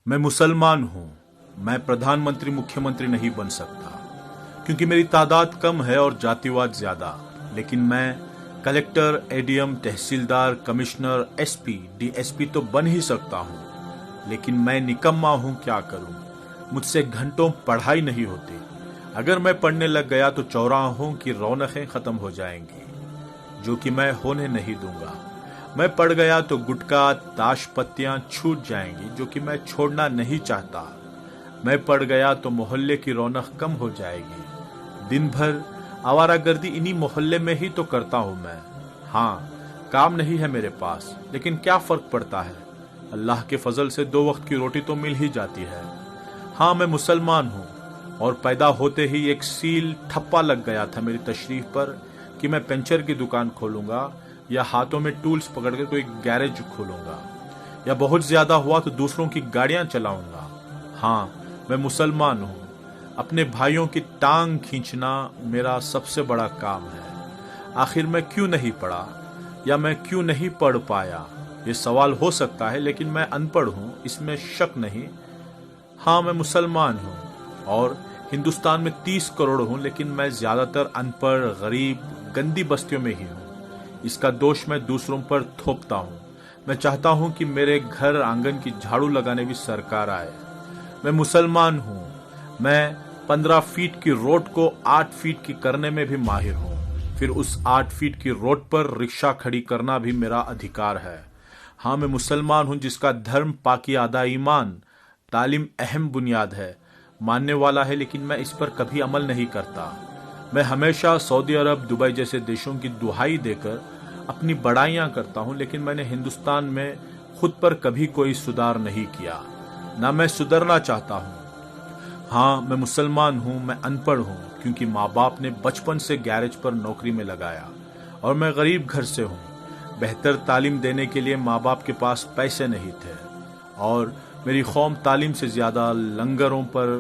मैं मुसलमान हूं। मैं प्रधानमंत्री मुख्यमंत्री नहीं बन सकता क्योंकि मेरी तादाद कम है और जातिवाद ज्यादा। लेकिन मैं कलेक्टर, एडीएम, तहसीलदार, कमिश्नर, एसपी, डीएसपी तो बन ही सकता हूं। लेकिन मैं निकम्मा हूं, क्या करूं। मुझसे घंटों पढ़ाई नहीं होती। अगर मैं पढ़ने लग गया तो चौराहों की रौनकें खत्म हो जाएंगी, जो कि मैं होने नहीं दूंगा। मैं पढ़ गया तो गुटखा, ताश पत्तियां छूट जाएंगी, जो कि मैं छोड़ना नहीं चाहता। मैं पढ़ गया तो मोहल्ले की रौनक कम हो जाएगी। दिन भर आवारागर्दी इन्हीं मोहल्ले में ही तो करता हूं मैं। हाँ, काम नहीं है मेरे पास, लेकिन क्या फर्क पड़ता है। अल्लाह के फजल से 2 वक्त की रोटी तो मिल ही जाती है। हाँ, मैं मुसलमान हूं और पैदा होते ही एक सील ठप्पा लग गया था मेरी तशरीफ पर कि मैं पंचर की दुकान खोलूंगा या हाथों में टूल्स पकड़कर कोई गैरेज खोलूंगा, या बहुत ज्यादा हुआ तो दूसरों की गाड़ियां चलाऊंगा। हाँ, मैं मुसलमान हूं। अपने भाइयों की टांग खींचना मेरा सबसे बड़ा काम है। आखिर मैं क्यों नहीं पढ़ा या मैं क्यों नहीं पढ़ पाया, ये सवाल हो सकता है, लेकिन मैं अनपढ़ हूं, इसमें शक नहीं। हाँ, मैं मुसलमान हूं और हिंदुस्तान में 30 करोड़ हूं, लेकिन मैं ज्यादातर अनपढ़, गरीब, गंदी बस्तियों में ही हूं। इसका दोष मैं दूसरों पर थोपता हूं। मैं चाहता हूं कि मेरे घर आंगन की झाड़ू लगाने भी सरकार आए। मैं मुसलमान हूं। मैं 15 फीट की रोड को 8 फीट की करने में भी माहिर हूं। फिर उस 8 फीट की रोड पर रिक्शा खड़ी करना भी मेरा अधिकार है। हाँ, मैं मुसलमान हूं जिसका धर्म, पाकी, आदा, ईमान, तालीम अहम बुनियाद है, मानने वाला है, लेकिन मैं इस पर कभी अमल नहीं करता। मैं हमेशा सऊदी अरब, दुबई जैसे देशों की दुहाई देकर अपनी बड़ाइयां करता हूं, लेकिन मैंने हिंदुस्तान में खुद पर कभी कोई सुधार नहीं किया, ना मैं सुधरना चाहता हूं। हाँ, मैं मुसलमान हूं, मैं अनपढ़ हूं क्योंकि माँ बाप ने बचपन से गैरेज पर नौकरी में लगाया, और मैं गरीब घर से हूं। बेहतर तालीम देने के लिए माँ बाप के पास पैसे नहीं थे, और मेरी कौम तालीम से ज्यादा लंगरों पर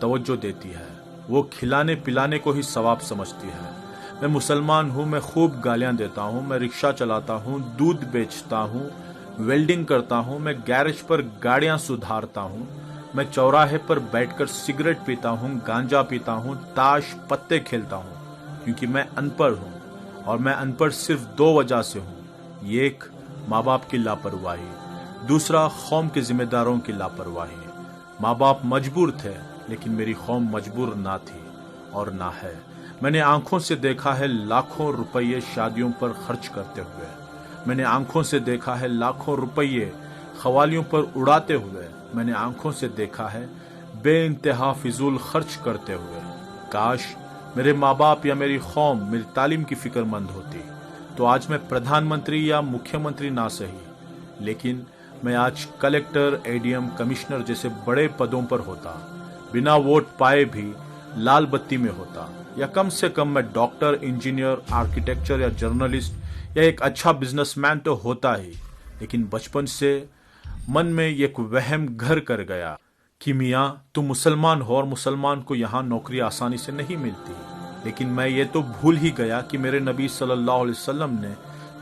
तवज्जो देती है। वो खिलाने पिलाने को ही सवाब समझती है। मैं मुसलमान हूं, मैं खूब गालियां देता हूं, मैं रिक्शा चलाता हूं, दूध बेचता हूं, वेल्डिंग करता हूं, मैं गैरेज पर गाड़ियां सुधारता हूं, मैं चौराहे पर बैठकर सिगरेट पीता हूं, गांजा पीता हूं, ताश पत्ते खेलता हूं, क्योंकि मैं अनपढ़ हूं। और मैं अनपढ़ सिर्फ 2 वजह से हूं। एक, माँ बाप की लापरवाही, दूसरा, कौम के जिम्मेदारों की लापरवाही। माँ बाप मजबूर थे, लेकिन मेरी कौम मजबूर ना थी और ना है। मैंने आंखों से देखा है लाखों रुपये शादियों पर खर्च करते हुए। मैंने आंखों से देखा है लाखों रुपये खवालियों पर उड़ाते हुए। मैंने आंखों से देखा है बेइंतहा फिजूल खर्च करते हुए। काश मेरे माँ बाप या मेरी कौम मेरी तालीम की फिक्रमंद होती तो आज मैं प्रधानमंत्री या मुख्यमंत्री ना सही, लेकिन मैं आज कलेक्टर, एडीएम, कमिश्नर जैसे बड़े पदों पर होता। बिना वोट पाए भी लाल बत्ती में होता, या कम से कम मैं डॉक्टर, इंजीनियर, आर्किटेक्चर या जर्नलिस्ट या एक अच्छा बिजनेसमैन तो होता ही। लेकिन बचपन से मन में एक वहम घर कर गया कि मियाँ तुम मुसलमान हो और मुसलमान को यहाँ नौकरी आसानी से नहीं मिलती। लेकिन मैं ये तो भूल ही गया कि मेरे नबी सल्लल्लाहु अलैहि वसल्लम ने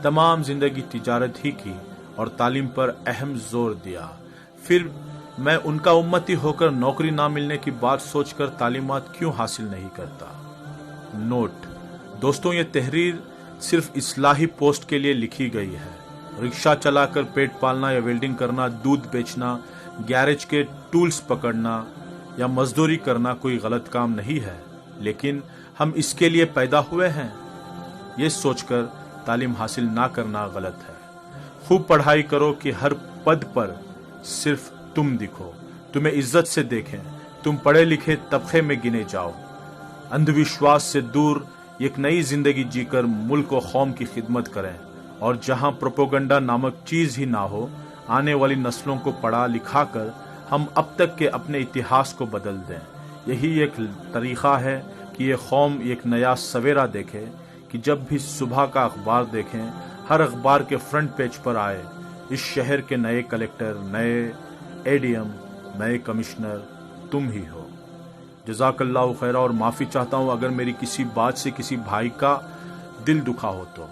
तमाम जिंदगी तिजारत ही की और तालीम पर अहम जोर दिया। फिर मैं उनका उम्मती होकर नौकरी ना मिलने की बात सोचकर तालीमात क्यों हासिल नहीं करता। नोट दोस्तों, ये तहरीर सिर्फ इस्लाही पोस्ट के लिए लिखी गई है। रिक्शा चलाकर पेट पालना या वेल्डिंग करना, दूध बेचना, गैरेज के टूल्स पकड़ना या मजदूरी करना कोई गलत काम नहीं है, लेकिन हम इसके लिए पैदा हुए हैं, ये सोचकर तालीम हासिल ना करना गलत है। खूब पढ़ाई करो कि हर पद पर सिर्फ तुम दिखो, तुम्हें इज्जत से देखें, तुम पढ़े लिखे तबके में गिने जाओ। अंधविश्वास से दूर एक नई जिंदगी जीकर मुल्क और कौम की खिदमत करें, और जहां प्रोपोगंडा नामक चीज ही ना हो, आने वाली नस्लों को पढ़ा लिखा कर हम अब तक के अपने इतिहास को बदल दें। यही एक तरीका है कि ये कौम एक नया सवेरा देखे, कि जब भी सुबह का अखबार देखें, हर अखबार के फ्रंट पेज पर आए इस शहर के नए कलेक्टर, नए एडीएम, नए कमिश्नर तुम ही हो। जज़ाकल्लाहु खैरा। और माफ़ी चाहता हूँ अगर मेरी किसी बात से किसी भाई का दिल दुखा हो तो।